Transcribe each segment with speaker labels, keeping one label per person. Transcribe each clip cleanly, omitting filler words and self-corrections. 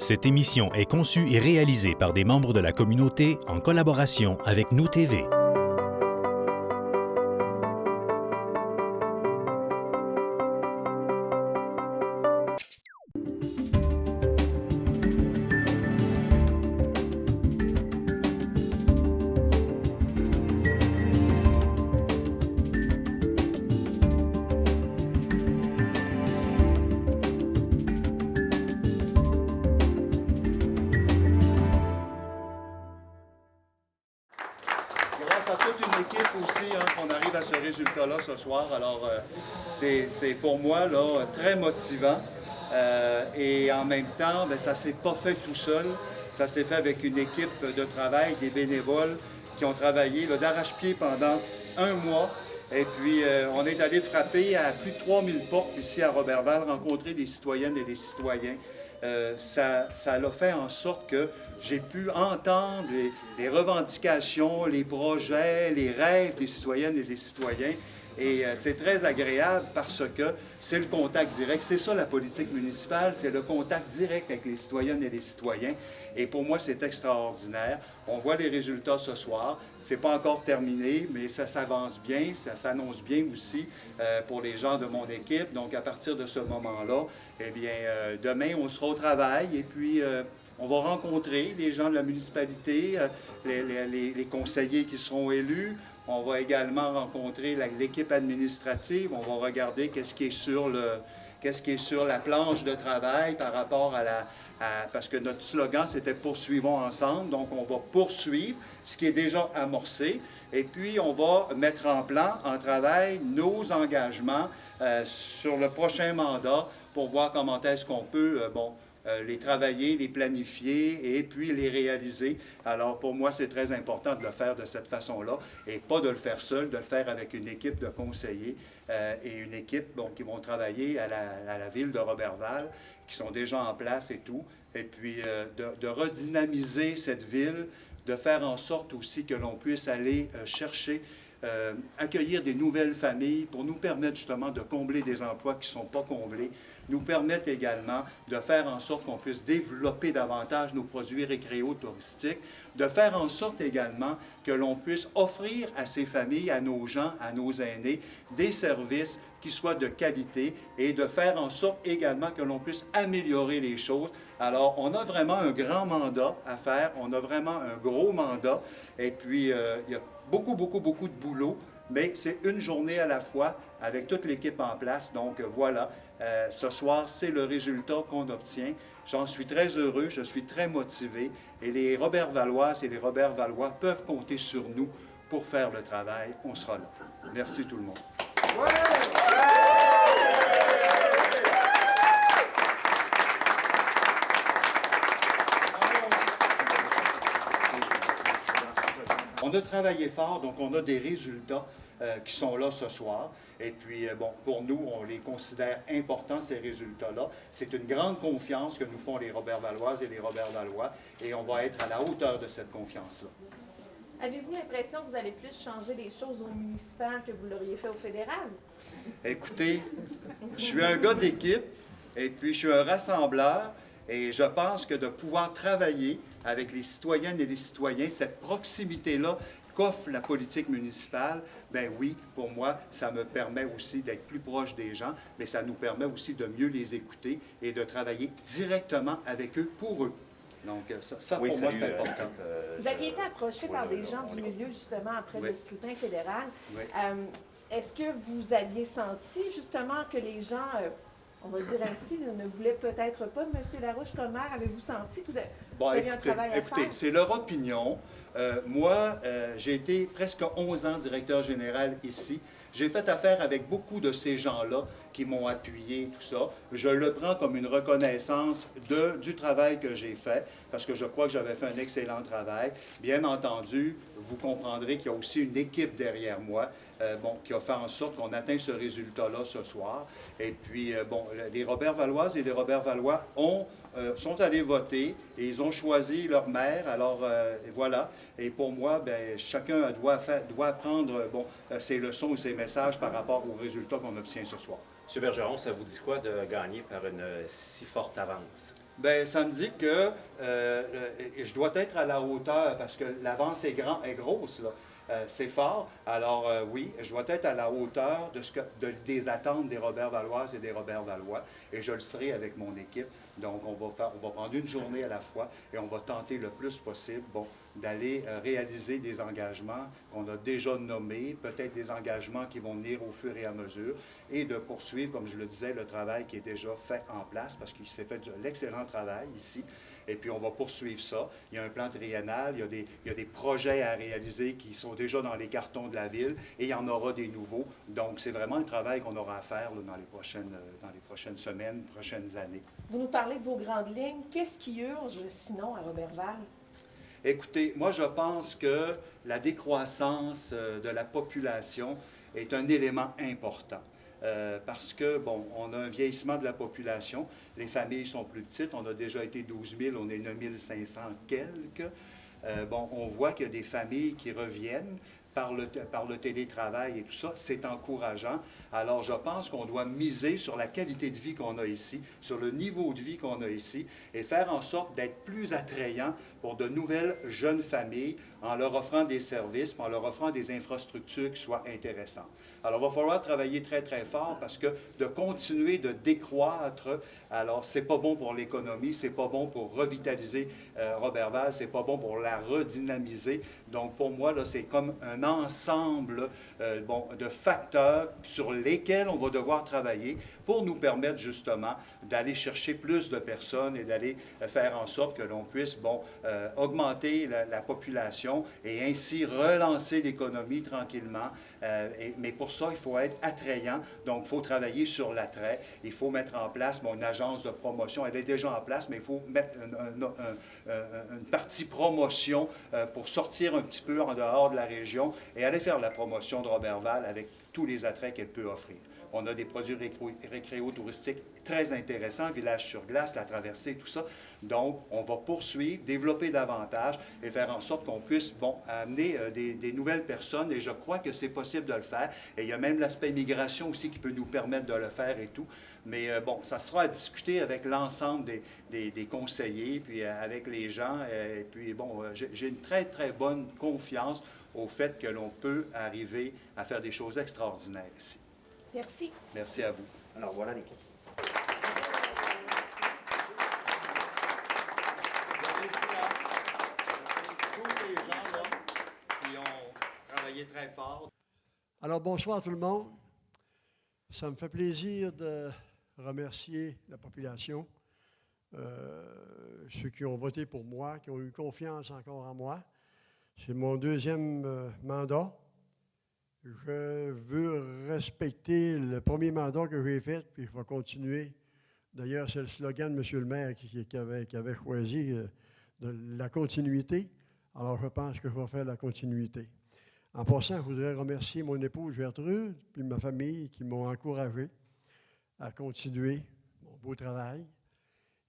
Speaker 1: Cette émission est conçue et réalisée par des membres de la communauté en collaboration avec Nous TV.
Speaker 2: Résultat-là ce soir. Alors, c'est pour moi là, très motivant et en même temps, bien, ça ne s'est pas fait tout seul. Ça s'est fait avec une équipe de travail, des bénévoles qui ont travaillé d'arrache-pied pendant un mois. Et puis, on est allé frapper à plus de 3000 portes ici à Roberval, rencontrer des citoyennes et des citoyens. Ça l'a fait en sorte que j'ai pu entendre les revendications, les projets, les rêves des citoyennes et des citoyens. Et c'est très agréable parce que c'est le contact direct. C'est ça la politique municipale, c'est le contact direct avec les citoyennes et les citoyens. Et pour moi, c'est extraordinaire. On voit les résultats ce soir. C'est pas encore terminé, mais ça s'avance bien, ça s'annonce bien aussi pour les gens de mon équipe. Donc, à partir de ce moment-là, eh bien, demain, on sera au travail et puis on va rencontrer les gens de la municipalité, les conseillers qui seront élus. On va également rencontrer l'équipe administrative. On va regarder qu'est-ce qui est sur la planche de travail par rapport parce que notre slogan, c'était « Poursuivons ensemble ». Donc, on va poursuivre ce qui est déjà amorcé. Et puis, on va mettre en travail nos engagements sur le prochain mandat pour voir comment est-ce qu'on peut, les travailler, les planifier et puis les réaliser. Alors, pour moi, c'est très important de le faire de cette façon-là et pas de le faire seul, de le faire avec une équipe de conseillers et une équipe qui vont travailler à la ville de Roberval, qui sont déjà en place et tout. Et puis, de redynamiser cette ville, de faire en sorte aussi que l'on puisse aller chercher accueillir des nouvelles familles pour nous permettre justement de combler des emplois qui ne sont pas comblés, nous permettre également de faire en sorte qu'on puisse développer davantage nos produits récréo-touristiques, de faire en sorte également que l'on puisse offrir à ces familles, à nos gens, à nos aînés, des services qui soient de qualité et de faire en sorte également que l'on puisse améliorer les choses. Alors, on a vraiment un grand mandat à faire, on a vraiment un gros mandat et puis il y a beaucoup de boulot, mais c'est une journée à la fois avec toute l'équipe en place. Donc voilà, ce soir, c'est le résultat qu'on obtient. J'en suis très heureux, je suis très motivé et les Robertvalloises et les Robertvallois peuvent compter sur nous pour faire le travail. On sera là. Merci tout le monde. On a travaillé fort, donc on a des résultats qui sont là ce soir. Et puis, pour nous, on les considère importants, ces résultats-là. C'est une grande confiance que nous font les Robertvalloises et les Robertvallois, et on va être à la hauteur de cette confiance-là.
Speaker 3: Avez-vous l'impression que vous allez plus changer les choses au municipal que vous l'auriez fait au fédéral?
Speaker 2: Écoutez, je suis un gars d'équipe, et puis je suis un rassembleur, et je pense que de pouvoir travailler avec les citoyennes et les citoyens, cette proximité-là qu'offre la politique municipale, ben oui, pour moi, ça me permet aussi d'être plus proche des gens, mais ça nous permet aussi de mieux les écouter et de travailler directement avec eux, pour eux. Donc, ça oui, pour moi, c'est important.
Speaker 3: Vous aviez été approché par des gens du milieu, justement, après le scrutin fédéral.
Speaker 2: Oui.
Speaker 3: Est-ce que vous aviez senti, justement, que les gens... on va dire ainsi, ne voulait peut-être pas M. Larouche comme maire. Avez-vous senti que vous aviez un travail à faire?
Speaker 2: Écoutez, c'est leur opinion. Moi, j'ai été presque 11 ans directeur général ici. J'ai fait affaire avec beaucoup de ces gens-là qui m'ont appuyé, tout ça. Je le prends comme une reconnaissance du travail que j'ai fait, parce que je crois que j'avais fait un excellent travail. Bien entendu, vous comprendrez qu'il y a aussi une équipe derrière moi, qui a fait en sorte qu'on atteint ce résultat-là ce soir. Et puis, les Robertvalloises et les Robertvallois sont allés voter et ils ont choisi leur maire. Alors, voilà. Et pour moi, chacun doit prendre ses leçons et ses messages par rapport aux résultats qu'on obtient ce soir.
Speaker 4: M. Bergeron, ça vous dit quoi de gagner par une si forte avance?
Speaker 2: Bien, ça me dit que je dois être à la hauteur parce que l'avance est grosse, là. C'est fort. Alors, oui, je dois être à la hauteur des attentes des Robert Valoises et des Robert Valois, et je le serai avec mon équipe. Donc, on va prendre une journée à la fois et on va tenter le plus possible, d'aller réaliser des engagements qu'on a déjà nommés, peut-être des engagements qui vont venir au fur et à mesure, et de poursuivre, comme je le disais, le travail qui est déjà fait en place, parce qu'il s'est fait de l'excellent travail ici. Et puis, on va poursuivre ça. Il y a un plan triennal, il y a des projets à réaliser qui sont déjà dans les cartons de la Ville, et il y en aura des nouveaux. Donc, c'est vraiment le travail qu'on aura à faire là, dans les prochaines semaines, prochaines années.
Speaker 3: Vous nous parlez de vos grandes lignes. Qu'est-ce qui urge, sinon, à Roberval?
Speaker 2: Écoutez, moi, je pense que la décroissance de la population est un élément important. Parce que, on a un vieillissement de la population, les familles sont plus petites, on a déjà été 12 000, on est 9 500 quelques. On voit qu'il y a des familles qui reviennent par le télétravail et tout ça, c'est encourageant. Alors, je pense qu'on doit miser sur la qualité de vie qu'on a ici, sur le niveau de vie qu'on a ici, et faire en sorte d'être plus attrayant pour de nouvelles jeunes familles en leur offrant des services, en leur offrant des infrastructures qui soient intéressantes. Alors, il va falloir travailler très, très fort parce que de continuer de décroître, alors, c'est pas bon pour l'économie, c'est pas bon pour revitaliser Roberval, c'est pas bon pour la redynamiser. Donc, pour moi, là, c'est comme un ensemble de facteurs sur lesquels on va devoir travailler pour nous permettre justement d'aller chercher plus de personnes et d'aller faire en sorte que l'on puisse augmenter la population et ainsi relancer l'économie tranquillement. Mais pour ça, il faut être attrayant. Donc, il faut travailler sur l'attrait. Il faut mettre en place une agence de promotion. Elle est déjà en place, mais il faut mettre une partie promotion pour sortir un petit peu en dehors de la région et aller faire la promotion de Roberval avec tous les attraits qu'elle peut offrir. On a des produits récréo-touristiques très intéressants, village sur glace, la traversée, tout ça. Donc, on va poursuivre, développer davantage et faire en sorte qu'on puisse amener des nouvelles personnes. Et je crois que c'est possible de le faire. Et il y a même l'aspect migration aussi qui peut nous permettre de le faire et tout. Mais ça sera à discuter avec l'ensemble des conseillers, puis avec les gens. Et puis, j'ai une très, très bonne confiance au fait que l'on peut arriver à faire des choses extraordinaires ici.
Speaker 3: Merci.
Speaker 2: Merci à vous.
Speaker 4: Alors, voilà l'équipe.
Speaker 2: Tous les gens là, qui ont travaillé très fort.
Speaker 5: Alors, bonsoir tout le monde. Ça me fait plaisir de remercier la population, ceux qui ont voté pour moi, qui ont eu confiance encore en moi. C'est mon deuxième mandat. Je veux respecter le premier mandat que j'ai fait, puis je vais continuer. D'ailleurs, c'est le slogan de M. le maire qui avait choisi de la continuité. Alors, je pense que je vais faire la continuité. En passant, je voudrais remercier mon épouse Gertrude, puis ma famille qui m'ont encouragé à continuer mon beau travail.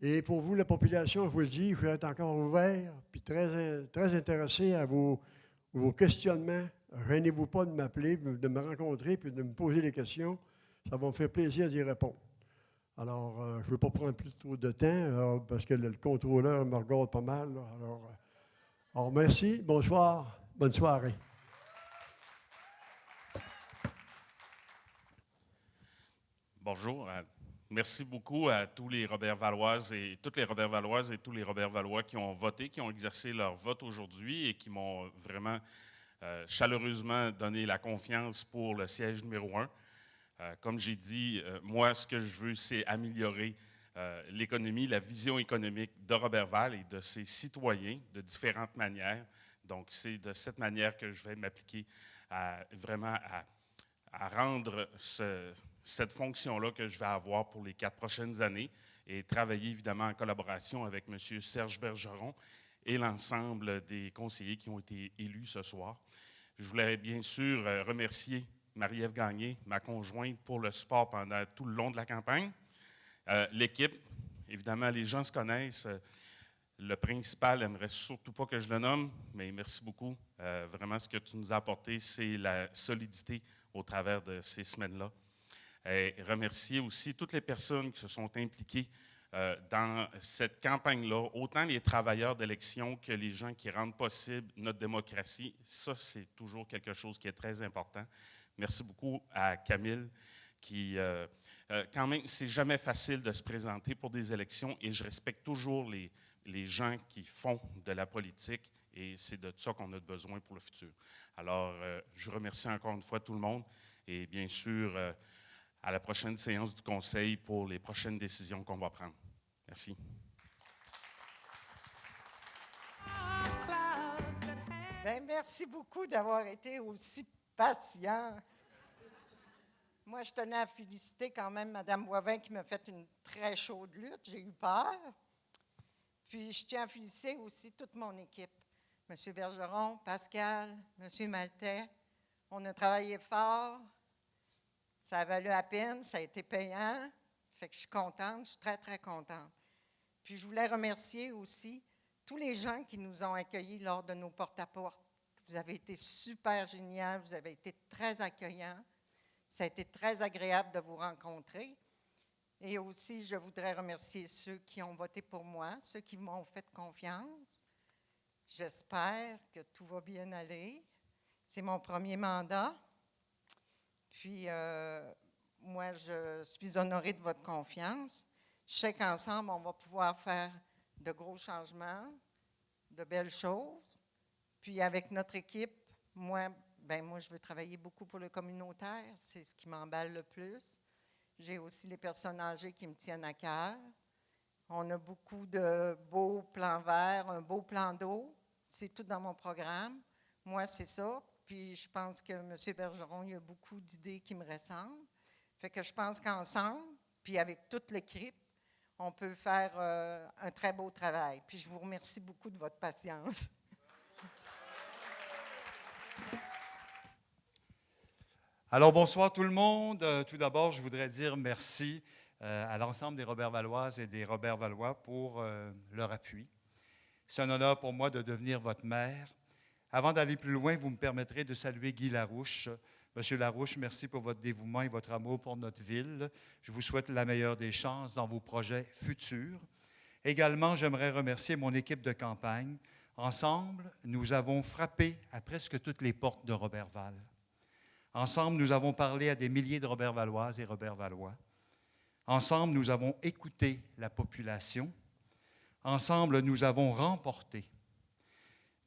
Speaker 5: Et pour vous, la population, je vous le dis, je vais être encore ouvert, puis très, très intéressé à vos questionnements. Gênez-vous pas de m'appeler, de me rencontrer, puis de me poser des questions. Ça va me faire plaisir d'y répondre. Alors, je ne veux pas prendre plus trop de temps, parce que le contrôleur me regarde pas mal. Là. Alors, merci, bonsoir, bonne soirée.
Speaker 6: Bonjour. Merci beaucoup à tous les Robert Valoises et toutes les Robert Valoises et tous les Robert Valois qui ont voté, qui ont exercé leur vote aujourd'hui et qui m'ont vraiment chaleureusement donné la confiance pour le siège numéro 1. Comme j'ai dit, moi, ce que je veux, c'est améliorer l'économie, la vision économique de Roberval et de ses citoyens de différentes manières. Donc, c'est de cette manière que je vais m'appliquer vraiment à rendre cette fonction-là que je vais avoir pour les 4 prochaines années et travailler évidemment en collaboration avec M. Serge Bergeron et l'ensemble des conseillers qui ont été élus ce soir. Je voulais bien sûr remercier Marie-Ève Gagné, ma conjointe, pour le support pendant tout le long de la campagne. L'équipe, évidemment, les gens se connaissent. Le principal n'aimerait surtout pas que je le nomme, mais merci beaucoup. Vraiment, ce que tu nous as apporté, c'est la solidité au travers de ces semaines-là. Et remercier aussi toutes les personnes qui se sont impliquées dans cette campagne-là, autant les travailleurs d'élection que les gens qui rendent possible notre démocratie. Ça, c'est toujours quelque chose qui est très important. Merci beaucoup à Camille qui, quand même, c'est jamais facile de se présenter pour des élections et je respecte toujours les gens qui font de la politique et c'est de ça qu'on a besoin pour le futur. Alors, je remercie encore une fois tout le monde et bien sûr, à la prochaine séance du Conseil pour les prochaines décisions qu'on va prendre. Merci.
Speaker 4: Bien, merci beaucoup d'avoir été aussi patient. Moi, je tenais à féliciter quand même Mme Boivin qui m'a fait une très chaude lutte. J'ai eu peur. Puis, je tiens à féliciter aussi toute mon équipe. M. Bergeron, Pascal, M. Maltais. On a travaillé fort. Ça a valu la peine, ça a été payant. Fait que je suis contente, je suis très, très contente. Puis je voulais remercier aussi tous les gens qui nous ont accueillis lors de nos porte-à-porte. Vous avez été super génial, vous avez été très accueillants. Ça a été très agréable de vous rencontrer. Et aussi, je voudrais remercier ceux qui ont voté pour moi, ceux qui m'ont fait confiance. J'espère que tout va bien aller. C'est mon premier mandat. Puis, moi, je suis honorée de votre confiance. Je sais qu'ensemble, on va pouvoir faire de gros changements, de belles choses. Puis, avec notre équipe, moi, je veux travailler beaucoup pour le communautaire. C'est ce qui m'emballe le plus. J'ai aussi les personnes âgées qui me tiennent à cœur. On a beaucoup de beaux plans verts, un beau plan d'eau. C'est tout dans mon programme. Moi, c'est ça. Puis je pense que M. Bergeron, il y a beaucoup d'idées qui me ressemblent. Fait que je pense qu'ensemble, puis avec toute l'équipe, on peut faire un très beau travail. Puis je vous remercie beaucoup de votre patience.
Speaker 2: Alors, bonsoir tout le monde. Tout d'abord, je voudrais dire merci à l'ensemble des Robert-Valoises et des Robert-Valois pour leur appui. C'est un honneur pour moi de devenir votre maire. Avant d'aller plus loin, vous me permettrez de saluer Guy Larouche. Monsieur Larouche, merci pour votre dévouement et votre amour pour notre ville. Je vous souhaite la meilleure des chances dans vos projets futurs. Également, j'aimerais remercier mon équipe de campagne. Ensemble, nous avons frappé à presque toutes les portes de Roberval. Ensemble, nous avons parlé à des milliers de Robert-Valoises et Robert-Valois. Ensemble, nous avons écouté la population. Ensemble, nous avons remporté.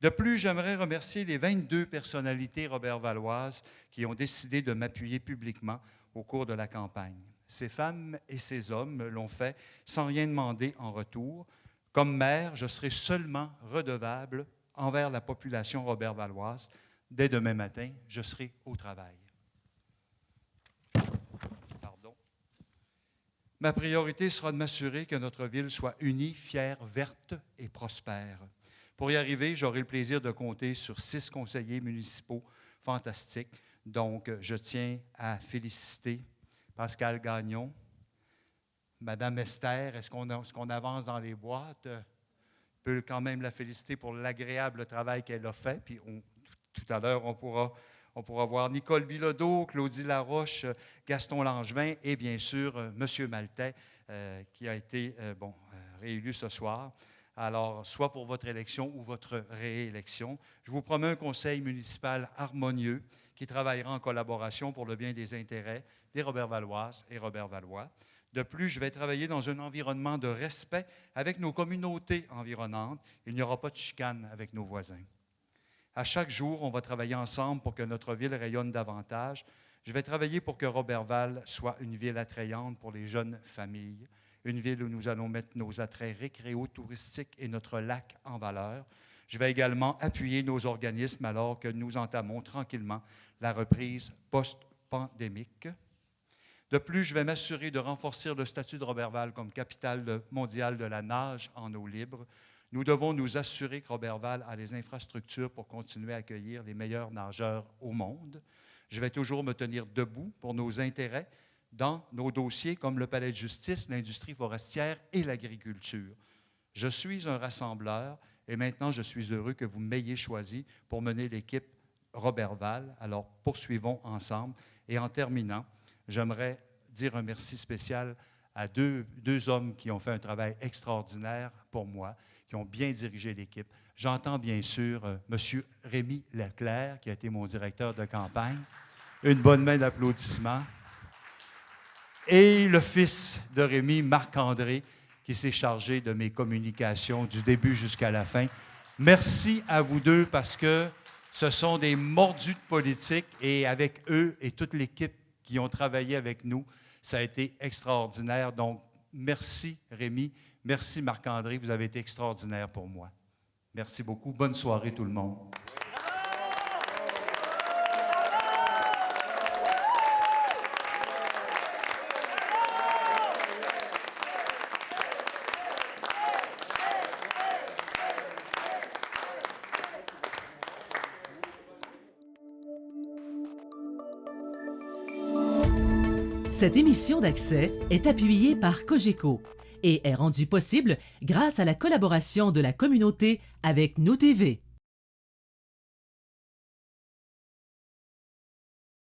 Speaker 2: De plus, j'aimerais remercier les 22 personnalités robert-valoises qui ont décidé de m'appuyer publiquement au cours de la campagne. Ces femmes et ces hommes l'ont fait sans rien demander en retour. Comme maire, je serai seulement redevable envers la population robert-valoise. Dès demain matin, je serai au travail. Pardon. Ma priorité sera de m'assurer que notre ville soit unie, fière, verte et prospère. Pour y arriver, j'aurai le plaisir de compter sur 6 conseillers municipaux fantastiques. Donc, je tiens à féliciter Pascal Gagnon, Mme Esther. Est-ce qu'on avance dans les boîtes? Je peux quand même la féliciter pour l'agréable travail qu'elle a fait. Puis, tout à l'heure, on pourra voir Nicole Bilodeau, Claudie Laroche, Gaston Langevin et bien sûr, M. Maltais, qui a été réélu ce soir. Alors, soit pour votre élection ou votre réélection. Je vous promets un conseil municipal harmonieux qui travaillera en collaboration pour le bien des intérêts des Robert-Valoises et Robert-Valois. De plus, je vais travailler dans un environnement de respect avec nos communautés environnantes. Il n'y aura pas de chicane avec nos voisins. À chaque jour, on va travailler ensemble pour que notre ville rayonne davantage. Je vais travailler pour que Roberval soit une ville attrayante pour les jeunes familles. Une ville où nous allons mettre nos attraits récréo-touristiques et notre lac en valeur. Je vais également appuyer nos organismes alors que nous entamons tranquillement la reprise post-pandémique. De plus, je vais m'assurer de renforcer le statut de Roberval comme capitale mondiale de la nage en eau libre. Nous devons nous assurer que Roberval a les infrastructures pour continuer à accueillir les meilleurs nageurs au monde. Je vais toujours me tenir debout pour nos intérêts dans nos dossiers comme le palais de justice, l'industrie forestière et l'agriculture. Je suis un rassembleur et maintenant je suis heureux que vous m'ayez choisi pour mener l'équipe Roberval. Alors poursuivons ensemble. Et en terminant, j'aimerais dire un merci spécial
Speaker 7: à deux hommes qui ont fait un travail extraordinaire pour moi, qui ont bien dirigé l'équipe. J'entends bien sûr M. Rémi Leclerc, qui a été mon directeur de campagne. Une bonne main d'applaudissements. Et le fils de Rémi, Marc-André, qui s'est chargé de mes communications du début jusqu'à la fin. Merci à vous deux parce que ce sont des mordus de politique et avec eux et toute l'équipe qui ont travaillé avec nous, ça a été extraordinaire. Donc, merci Rémi, merci Marc-André, vous avez été extraordinaire pour moi. Merci beaucoup. Bonne soirée tout le monde.
Speaker 8: Cette émission d'Accès est appuyée par Cogeco et est rendue possible grâce à la collaboration de la communauté avec Nous TV.